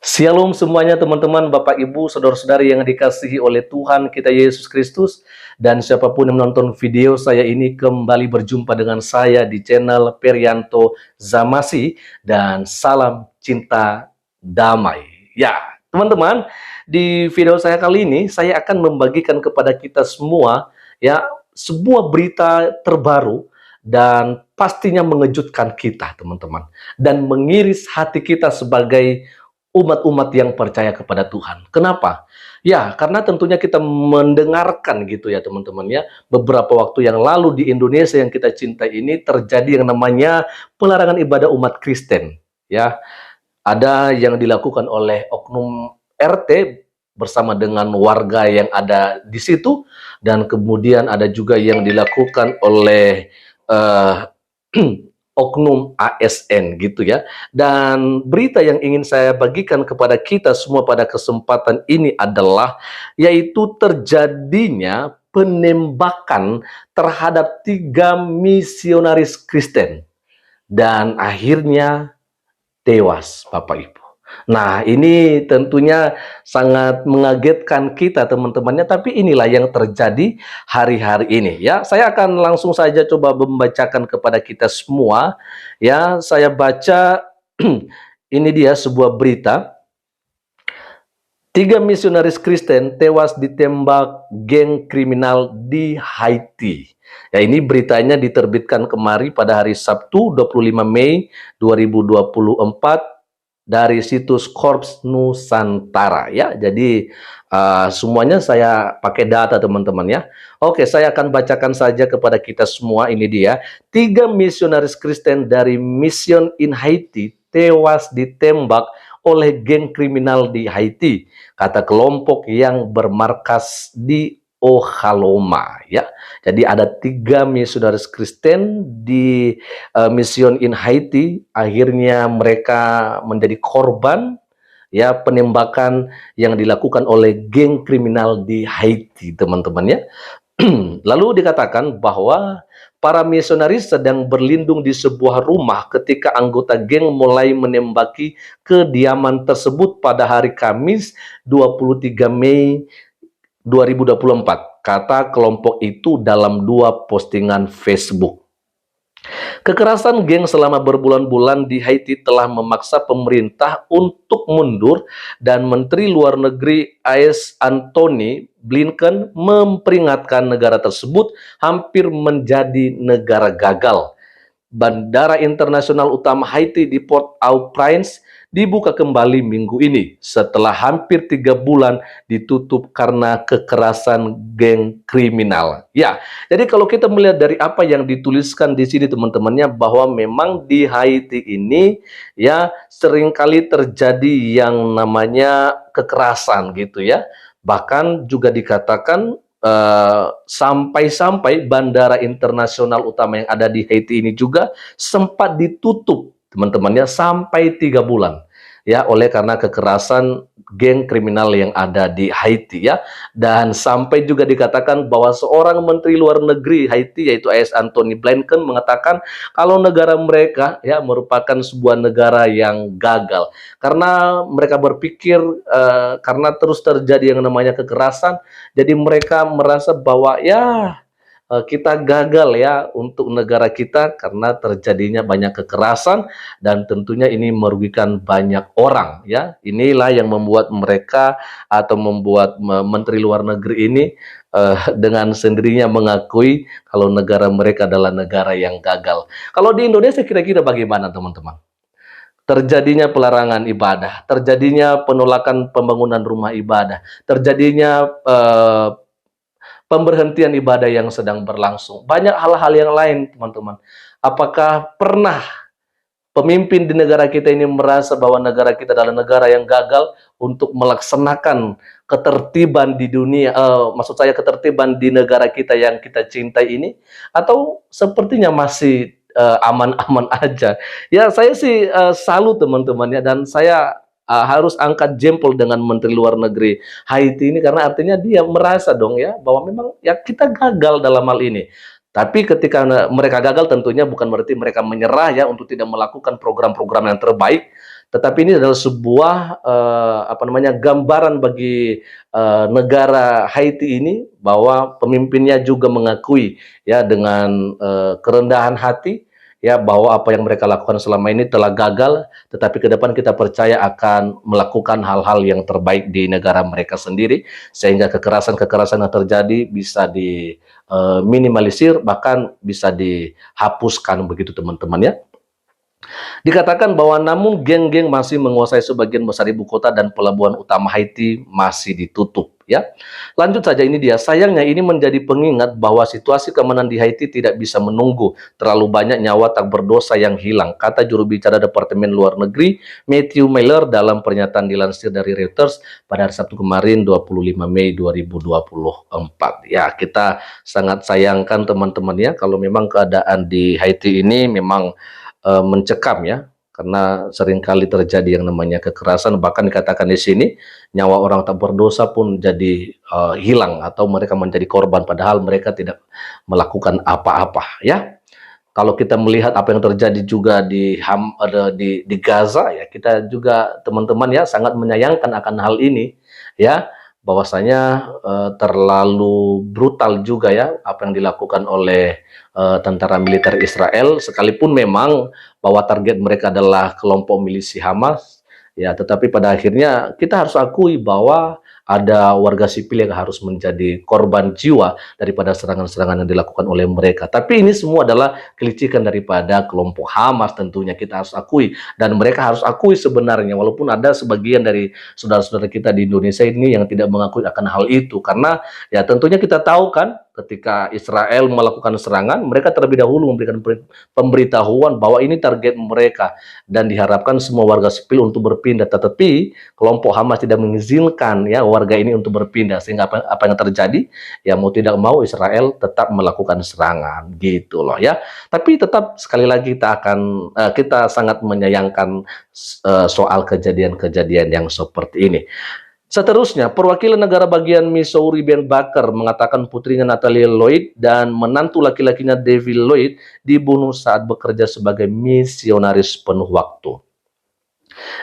Shalom semuanya teman-teman, Bapak Ibu, saudara-saudari yang dikasihi oleh Tuhan kita Yesus Kristus. Dan siapapun yang menonton video saya ini kembali berjumpa dengan saya di channel Perianto Zamasi. Dan salam cinta damai. Ya, teman-teman, di video saya kali ini saya akan membagikan kepada kita semua ya sebuah berita terbaru dan pastinya mengejutkan kita teman-teman. Dan mengiris hati kita sebagai umat-umat yang percaya kepada Tuhan. Kenapa? Ya, karena tentunya kita mendengarkan gitu ya teman-teman ya. Beberapa waktu yang lalu di Indonesia yang kita cintai ini terjadi yang namanya pelarangan ibadah umat Kristen. Ya, ada yang dilakukan oleh oknum RT bersama dengan warga yang ada di situ. Dan kemudian ada juga yang dilakukan oleh oknum ASN gitu ya. Dan berita yang ingin saya bagikan kepada kita semua pada kesempatan ini adalah yaitu terjadinya penembakan terhadap 3 misionaris Kristen dan akhirnya tewas, Bapak Ibu. Nah, ini tentunya sangat mengagetkan kita teman-temannya, tapi inilah yang terjadi hari-hari ini ya. Saya akan langsung saja coba membacakan kepada kita semua ya. Saya baca ini dia sebuah berita. 3 misionaris Kristen tewas ditembak geng kriminal di Haiti. Ya, ini beritanya diterbitkan kemarin pada hari Sabtu 25 Mei 2024 dari situs Korps Nusantara ya. Jadi semuanya saya pakai data teman-teman ya. Oke, saya akan bacakan saja kepada kita semua. Ini dia. 3 misionaris Kristen dari Mission in Haiti tewas ditembak oleh geng kriminal di Haiti, kata kelompok yang bermarkas di Oklahoma ya. Jadi ada 3 misionaris Kristen di Mission in Haiti, akhirnya mereka menjadi korban ya penembakan yang dilakukan oleh geng kriminal di Haiti, teman-teman ya. Lalu dikatakan bahwa para misionaris sedang berlindung di sebuah rumah ketika anggota geng mulai menembaki kediaman tersebut pada hari Kamis 23 Mei 2024, kata kelompok itu dalam 2 postingan Facebook. Kekerasan geng selama berbulan-bulan di Haiti telah memaksa pemerintah untuk mundur dan Menteri Luar Negeri AS Antony Blinken memperingatkan negara tersebut hampir menjadi negara gagal. Bandara internasional utama Haiti di Port-au-Prince dibuka kembali minggu ini setelah hampir 3 bulan ditutup karena kekerasan geng kriminal. Ya, jadi kalau kita melihat dari apa yang dituliskan di sini teman-temannya, bahwa memang di Haiti ini ya seringkali terjadi yang namanya kekerasan gitu ya. Bahkan juga dikatakan sampai-sampai bandara internasional utama yang ada di Haiti ini juga sempat ditutup teman-temannya sampai 3 bulan ya, oleh karena kekerasan geng kriminal yang ada di Haiti ya. Dan sampai juga dikatakan bahwa seorang menteri luar negeri Haiti yaitu AS Antony Blinken mengatakan kalau negara mereka ya merupakan sebuah negara yang gagal karena mereka berpikir karena terus terjadi yang namanya kekerasan, jadi mereka merasa bahwa ya kita gagal ya untuk negara kita karena terjadinya banyak kekerasan dan tentunya ini merugikan banyak orang ya. Inilah yang membuat mereka atau membuat Menteri Luar Negeri ini dengan sendirinya mengakui kalau negara mereka adalah negara yang gagal. Kalau di Indonesia kira-kira bagaimana teman-teman? Terjadinya pelarangan ibadah, terjadinya penolakan pembangunan rumah ibadah, terjadinya pemberhentian ibadah yang sedang berlangsung. Banyak hal-hal yang lain, teman-teman. Apakah pernah pemimpin di negara kita ini merasa bahwa negara kita adalah negara yang gagal untuk melaksanakan ketertiban di dunia, maksud saya ketertiban di negara kita yang kita cintai ini, atau sepertinya masih aman-aman aja? Ya, saya sih salut teman-teman ya, dan saya harus angkat jempol dengan Menteri Luar Negeri Haiti ini karena artinya dia merasa dong ya bahwa memang ya kita gagal dalam hal ini. Tapi ketika mereka gagal tentunya bukan berarti mereka menyerah ya untuk tidak melakukan program-program yang terbaik. Tetapi ini adalah sebuah gambaran bagi negara Haiti ini, bahwa pemimpinnya juga mengakui ya dengan kerendahan hati ya bahwa apa yang mereka lakukan selama ini telah gagal, tetapi ke depan kita percaya akan melakukan hal-hal yang terbaik di negara mereka sendiri, sehingga kekerasan-kekerasan yang terjadi bisa diminimalisir, bahkan bisa dihapuskan begitu teman-teman ya. Dikatakan bahwa namun geng-geng masih menguasai sebagian besar ibu kota dan pelabuhan utama Haiti masih ditutup ya. Lanjut saja, ini dia. Sayangnya ini menjadi pengingat bahwa situasi keamanan di Haiti tidak bisa menunggu. Terlalu banyak nyawa tak berdosa yang hilang, kata juru bicara Departemen Luar Negeri Matthew Miller dalam pernyataan dilansir dari Reuters pada hari Sabtu kemarin 25 Mei 2024. Ya, kita sangat sayangkan teman-teman ya kalau memang keadaan di Haiti ini memang mencekam ya, karena seringkali terjadi yang namanya kekerasan, bahkan dikatakan di sini nyawa orang tak berdosa pun jadi hilang atau mereka menjadi korban padahal mereka tidak melakukan apa-apa ya. Kalau kita melihat apa yang terjadi juga di Gaza ya, kita juga teman-teman ya sangat menyayangkan akan hal ini ya, bahwasanya terlalu brutal juga ya apa yang dilakukan oleh tentara militer Israel, sekalipun memang bahwa target mereka adalah kelompok milisi Hamas ya, tetapi pada akhirnya kita harus akui bahwa ada warga sipil yang harus menjadi korban jiwa daripada serangan-serangan yang dilakukan oleh mereka. Tapi ini semua adalah kelicikan daripada kelompok Hamas, tentunya kita harus akui, dan mereka harus akui sebenarnya, walaupun ada sebagian dari saudara-saudara kita di Indonesia ini yang tidak mengakui akan hal itu, karena ya tentunya kita tahu kan ketika Israel melakukan serangan, mereka terlebih dahulu memberikan pemberitahuan bahwa ini target mereka dan diharapkan semua warga sipil untuk berpindah, tetapi kelompok Hamas tidak mengizinkan ya warga ini untuk berpindah, sehingga apa yang terjadi ya mau tidak mau Israel tetap melakukan serangan gitu loh ya. Tapi tetap sekali lagi kita sangat menyayangkan soal kejadian-kejadian yang seperti ini. Seterusnya, perwakilan negara bagian Missouri Ben Baker mengatakan putrinya Natalie Lloyd dan menantu laki-lakinya David Lloyd dibunuh saat bekerja sebagai misionaris penuh waktu.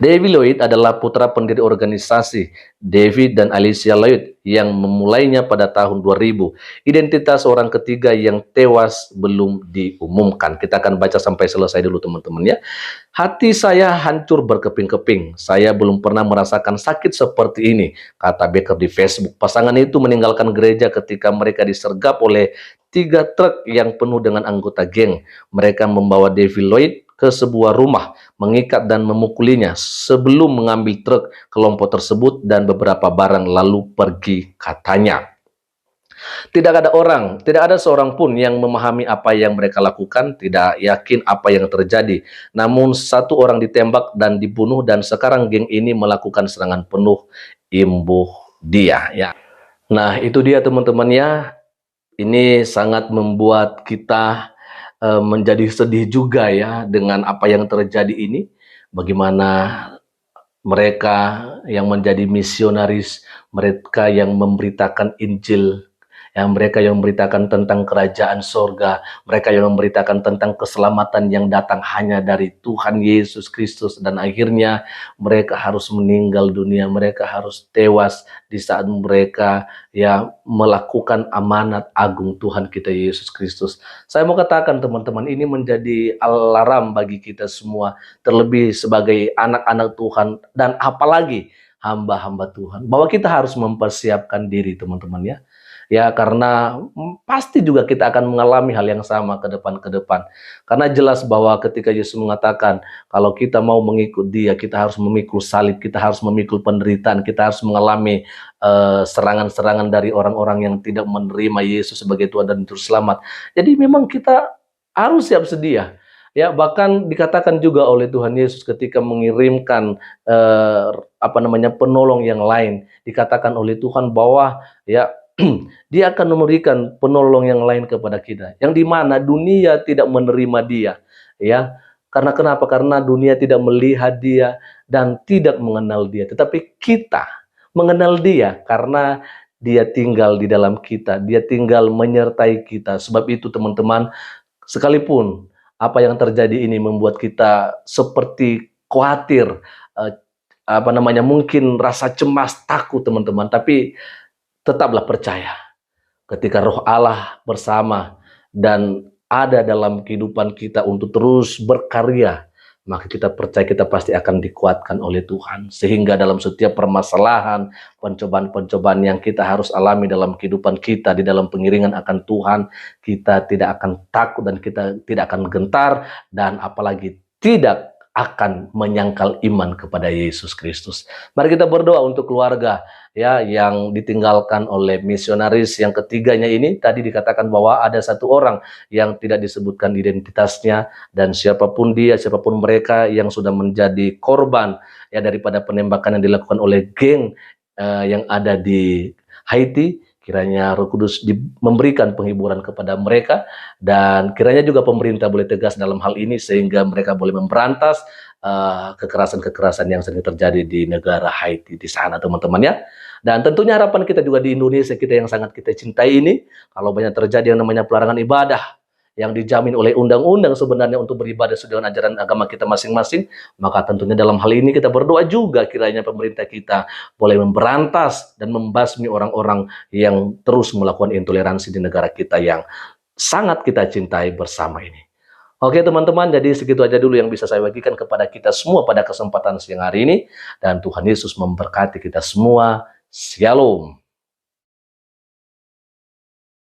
David Lloyd adalah putra pendiri organisasi David dan Alicia Lloyd yang memulainya pada tahun 2000. Identitas orang ketiga yang tewas belum diumumkan. Kita akan baca sampai selesai dulu teman-teman ya. Hati saya hancur berkeping-keping. Saya belum pernah merasakan sakit seperti ini, kata Baker di Facebook. Pasangan itu meninggalkan gereja ketika mereka disergap oleh 3 truk yang penuh dengan anggota geng. Mereka membawa David Lloyd ke sebuah rumah, mengikat dan memukulinya sebelum mengambil truk kelompok tersebut dan beberapa barang lalu pergi, katanya. Tidak ada seorang pun yang memahami apa yang mereka lakukan, tidak yakin apa yang terjadi. Namun 1 orang ditembak dan dibunuh, dan sekarang geng ini melakukan serangan penuh, imbuh dia ya. Nah, itu dia teman-teman ya. Ini sangat membuat kita menjadi sedih juga ya dengan apa yang terjadi ini. Bagaimana mereka yang menjadi misionaris, mereka yang memberitakan Injil, yang mereka yang memberitakan tentang kerajaan sorga, mereka yang memberitakan tentang keselamatan yang datang hanya dari Tuhan Yesus Kristus, dan akhirnya mereka harus meninggal dunia, mereka harus tewas di saat mereka ya melakukan amanat agung Tuhan kita Yesus Kristus. Saya mau katakan teman-teman, ini menjadi alarm bagi kita semua, terlebih sebagai anak-anak Tuhan dan apalagi hamba-hamba Tuhan, bahwa kita harus mempersiapkan diri teman-teman ya. Ya, karena pasti juga kita akan mengalami hal yang sama ke depan. Karena jelas bahwa ketika Yesus mengatakan, kalau kita mau mengikut Dia, kita harus memikul salib, kita harus memikul penderitaan, kita harus mengalami serangan-serangan dari orang-orang yang tidak menerima Yesus sebagai Tuhan dan Juru Selamat. Jadi memang kita harus siap sedia. Ya, bahkan dikatakan juga oleh Tuhan Yesus ketika mengirimkan penolong yang lain, dikatakan oleh Tuhan bahwa ya Dia akan memberikan penolong yang lain kepada kita, yang dimana dunia tidak menerima Dia, ya. Karena kenapa? Karena dunia tidak melihat Dia dan tidak mengenal Dia, tetapi kita mengenal Dia karena Dia tinggal di dalam kita, Dia tinggal menyertai kita. Sebab itu teman-teman, sekalipun apa yang terjadi ini membuat kita seperti khawatir, eh, mungkin rasa cemas, takut teman-teman. Tapi tetaplah percaya ketika Roh Allah bersama dan ada dalam kehidupan kita untuk terus berkarya, maka kita percaya kita pasti akan dikuatkan oleh Tuhan. Sehingga dalam setiap permasalahan, pencobaan-pencobaan yang kita harus alami dalam kehidupan kita, di dalam pengiringan akan Tuhan, kita tidak akan takut dan kita tidak akan gentar, dan apalagi tidak akan menyangkal iman kepada Yesus Kristus. Mari kita berdoa untuk keluarga ya yang ditinggalkan oleh misionaris yang ketiganya ini. Tadi dikatakan bahwa ada satu orang yang tidak disebutkan identitasnya, dan siapapun dia, siapapun mereka yang sudah menjadi korban ya daripada penembakan yang dilakukan oleh geng yang ada di Haiti, kiranya Roh Kudus memberikan penghiburan kepada mereka, dan kiranya juga pemerintah boleh tegas dalam hal ini sehingga mereka boleh memberantas kekerasan-kekerasan yang sering terjadi di negara Haiti di sana, teman-teman ya. Dan tentunya harapan kita juga di Indonesia kita yang sangat kita cintai ini, kalau banyak terjadi yang namanya pelarangan ibadah yang dijamin oleh undang-undang sebenarnya untuk beribadah sesuai dengan ajaran agama kita masing-masing, maka tentunya dalam hal ini kita berdoa juga kiranya pemerintah kita boleh memberantas dan membasmi orang-orang yang terus melakukan intoleransi di negara kita yang sangat kita cintai bersama ini. Oke teman-teman, jadi segitu aja dulu yang bisa saya bagikan kepada kita semua pada kesempatan siang hari ini, dan Tuhan Yesus memberkati kita semua. Shalom.